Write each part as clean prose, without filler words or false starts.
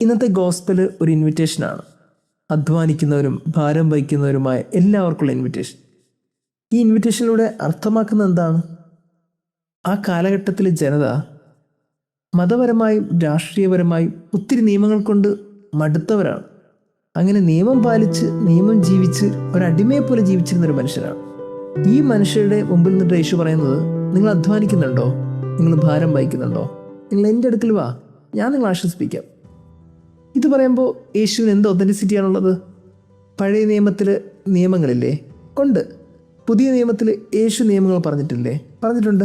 ഇന്നത്തെ ഗോസ്പൽ ഒരു ഇൻവിറ്റേഷനാണ്. അധ്വാനിക്കുന്നവരും ഭാരം വഹിക്കുന്നവരുമായ എല്ലാവർക്കുള്ള ഇൻവിറ്റേഷൻ. ഈ ഇൻവിറ്റേഷനിലൂടെ അർത്ഥമാക്കുന്നത് എന്താണ്? ആ കാലഘട്ടത്തിലെ ജനത മതപരമായും രാഷ്ട്രീയപരമായും ഒത്തിരി നിയമങ്ങൾ കൊണ്ട് മടുത്തവരാണ്. അങ്ങനെ നിയമം പാലിച്ച് നിയമം ജീവിച്ച് ഒരടിമയെ പോലെ ജീവിച്ചിരുന്നൊരു മനുഷ്യരാണ്. ഈ മനുഷ്യരുടെ മുമ്പിൽ നിന്നിട്ട് യേശു പറയുന്നത്, നിങ്ങൾ അധ്വാനിക്കുന്നുണ്ടോ? നിങ്ങൾ ഭാരം വഹിക്കുന്നുണ്ടോ? നിങ്ങൾ എൻ്റെ അടുക്കൽ വാ, ഞാൻ നിങ്ങളെ ആശ്വസിപ്പിക്കാം. ഇത് പറയുമ്പോൾ യേശുവിന് എന്ത് ഒതൻറ്റിസിറ്റിയാണുള്ളത്? പഴയ നിയമത്തിൽ നിയമങ്ങളില്ലേ? ഉണ്ട്. പുതിയ നിയമത്തിൽ യേശു നിയമങ്ങൾ പറഞ്ഞിട്ടില്ലേ? പറഞ്ഞിട്ടുണ്ട്.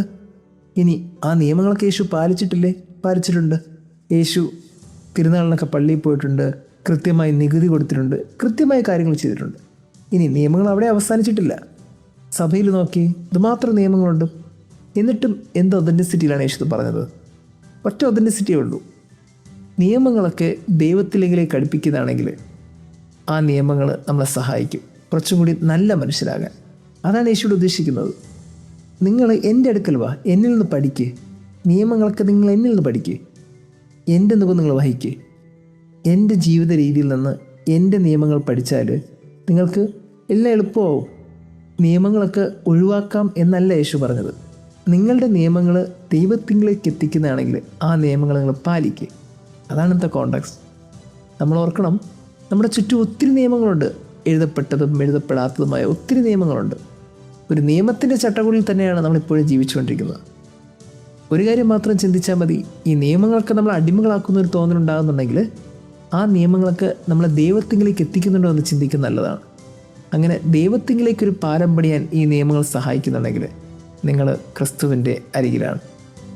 ഇനി ആ നിയമങ്ങളൊക്കെ യേശു പാലിച്ചിട്ടില്ലേ? പാലിച്ചിട്ടുണ്ട്. യേശു തിരുനാളിനൊക്കെ പള്ളിയിൽ പോയിട്ടുണ്ട്, കൃത്യമായി നികുതി കൊടുത്തിട്ടുണ്ട്, കൃത്യമായ കാര്യങ്ങൾ ചെയ്തിട്ടുണ്ട്. ഇനി നിയമങ്ങൾ അവിടെ അവസാനിച്ചിട്ടില്ല. സഭയിൽ നോക്കി ഇതുമാത്രം നിയമങ്ങളുണ്ട്. എന്നിട്ടും എന്ത് ഒതൻറ്റിസിറ്റിയിലാണ് യേശു പറഞ്ഞത്? ഒറ്റ ഒതൻറ്റിസിറ്റിയേ ഉള്ളൂ. നിയമങ്ങളൊക്കെ ദൈവത്തിലേക്ക് അടുപ്പിക്കുന്നതാണെങ്കിൽ ആ നിയമങ്ങൾ നമ്മളെ സഹായിക്കും കുറച്ചും കൂടി നല്ല മനുഷ്യരാകാൻ. അതാണ് യേശുവിടെ ഉദ്ദേശിക്കുന്നത്. നിങ്ങൾ എൻ്റെ അടുക്കൽ വാ, എന്നിൽ നിന്ന് പഠിക്ക്. നിയമങ്ങളൊക്കെ നിങ്ങൾ എന്നിൽ നിന്ന് പഠിക്ക്. എൻ്റെ മുഖം നിങ്ങൾ വഹിക്ക്. എൻ്റെ ജീവിത രീതിയിൽ നിന്ന് എൻ്റെ നിയമങ്ങൾ പഠിച്ചാൽ നിങ്ങൾക്ക് എല്ലാം എളുപ്പമാവും. നിയമങ്ങളൊക്കെ ഒഴിവാക്കാം എന്നല്ല യേശു പറഞ്ഞത്. നിങ്ങളുടെ നിയമങ്ങൾ ദൈവത്തിലേക്ക് എത്തിക്കുന്നതാണെങ്കിൽ ആ നിയമങ്ങൾ നിങ്ങൾ പാലിക്കുക. അതാണ് ഇന്നത്തെ കോണ്ടെക്സ്റ്റ്. നമ്മൾ ഓർക്കണം, നമ്മുടെ ചുറ്റും ഒത്തിരി നിയമങ്ങളുണ്ട്. എഴുതപ്പെട്ടതും എഴുതപ്പെടാത്തതുമായ ഒത്തിരി നിയമങ്ങളുണ്ട്. ഒരു നിയമത്തിൻ്റെ ചട്ടക്കൂടിൽ തന്നെയാണ് നമ്മളിപ്പോഴും ജീവിച്ചുകൊണ്ടിരിക്കുന്നത്. ഒരു കാര്യം മാത്രം ചിന്തിച്ചാൽ മതി, ഈ നിയമങ്ങളൊക്കെ നമ്മൾ അടിമകളാക്കുന്ന ഒരു തോന്നലുണ്ടാകുന്നുണ്ടെങ്കിൽ ആ നിയമങ്ങളൊക്കെ നമ്മളെ ദൈവത്തിലേക്ക് എത്തിക്കുന്നുണ്ടോ എന്ന് ചിന്തിക്കുന്നത് നല്ലതാണ്. അങ്ങനെ ദൈവത്തിലേക്കൊരു പാലം പണിയാൻ ഈ നിയമങ്ങൾ സഹായിക്കുന്നുണ്ടെങ്കിൽ നിങ്ങൾ ക്രിസ്തുവിൻ്റെ അരികിലാണ്.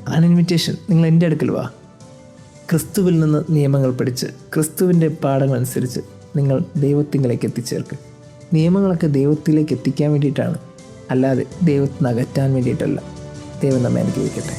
അതാണ് ഇൻവിറ്റേഷൻ. നിങ്ങൾ എൻ്റെ അടുക്കൽ വാ. ക്രിസ്തുവിൽ നിന്ന് നിയമങ്ങൾ പഠിച്ച് ക്രിസ്തുവിൻ്റെ പാഠങ്ങൾ അനുസരിച്ച് നിങ്ങൾ ദൈവത്തിലേക്ക് എത്തിച്ചേർക്ക്. നിയമങ്ങളൊക്കെ ദൈവത്തിലേക്ക് എത്തിക്കാൻ വേണ്ടിയിട്ടാണ്, അല്ലാതെ ദൈവത്തിന് അകറ്റാൻ വേണ്ടിയിട്ടല്ല. ദൈവം നമ്മെ അനുഗ്രഹിക്കട്ടെ.